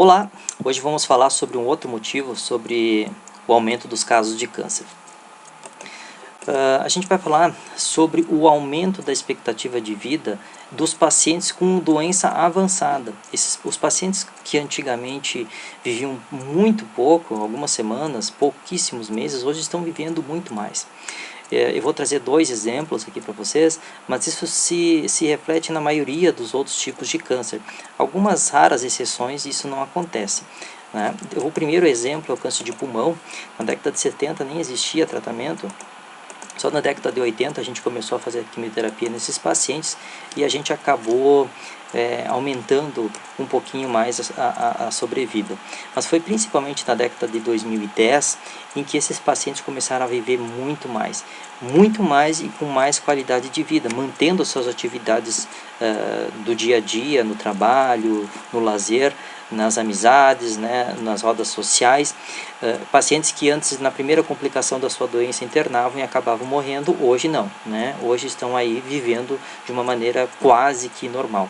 Olá, hoje vamos falar sobre um outro motivo, sobre o aumento dos casos de câncer. A gente vai falar sobre o aumento da expectativa de vida dos pacientes com doença avançada. Os pacientes que antigamente viviam muito pouco, algumas semanas, pouquíssimos meses, hoje estão vivendo muito mais. Eu vou trazer dois exemplos aqui para vocês, mas isso se reflete na maioria dos outros tipos de câncer. Algumas raras exceções isso não acontece, né? O primeiro exemplo é o câncer de pulmão. Na década de 70 nem existia tratamento. Só na década de 80 a gente começou a fazer quimioterapia nesses pacientes e a gente acabou aumentando um pouquinho mais a sobrevida. Mas foi principalmente na década de 2010 em que esses pacientes começaram a viver muito mais e com mais qualidade de vida, mantendo suas atividades do dia a dia, no trabalho, no lazer, nas amizades, né, nas rodas sociais. Pacientes que antes, na primeira complicação da sua doença, internavam e acabavam morrendo, hoje não, né? Hoje estão aí vivendo de uma maneira quase que normal.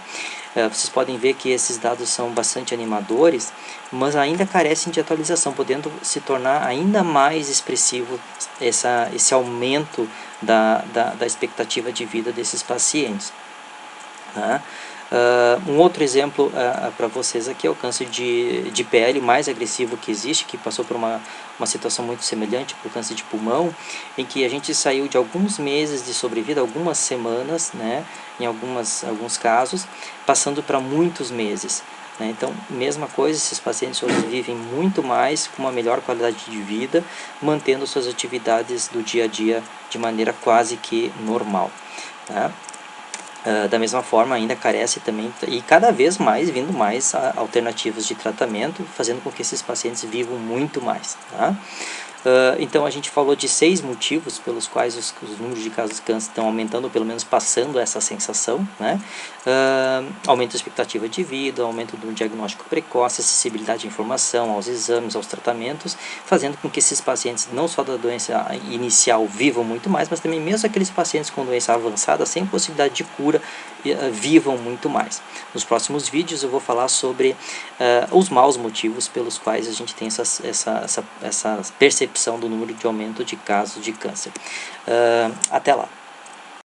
Vocês podem ver que esses dados são bastante animadores, mas ainda carecem de atualização, podendo se tornar ainda mais expressivo esse aumento da expectativa de vida desses pacientes, tá? Um outro exemplo para vocês aqui é o câncer de pele mais agressivo que existe, que passou por uma situação muito semelhante para o câncer de pulmão, em que a gente saiu de alguns meses de sobrevida, algumas semanas, né, em alguns casos, passando para muitos meses, né? Então, mesma coisa, esses pacientes hoje vivem muito mais, com uma melhor qualidade de vida, mantendo suas atividades do dia a dia de maneira quase que normal, tá? Da mesma forma, ainda carece também, e cada vez mais, vindo mais alternativas de tratamento, fazendo com que esses pacientes vivam muito mais, tá? Então a gente falou de 6 motivos pelos quais os números de casos de câncer estão aumentando, ou pelo menos passando essa sensação, né? Aumento da expectativa de vida, aumento do diagnóstico precoce, acessibilidade à informação, aos exames, aos tratamentos, fazendo com que esses pacientes, não só da doença inicial, vivam muito mais, mas também mesmo aqueles pacientes com doença avançada, sem possibilidade de cura, vivam muito mais. Nos próximos vídeos eu vou falar sobre os maus motivos pelos quais a gente tem essa percepção do número de aumento de casos de câncer. Até lá!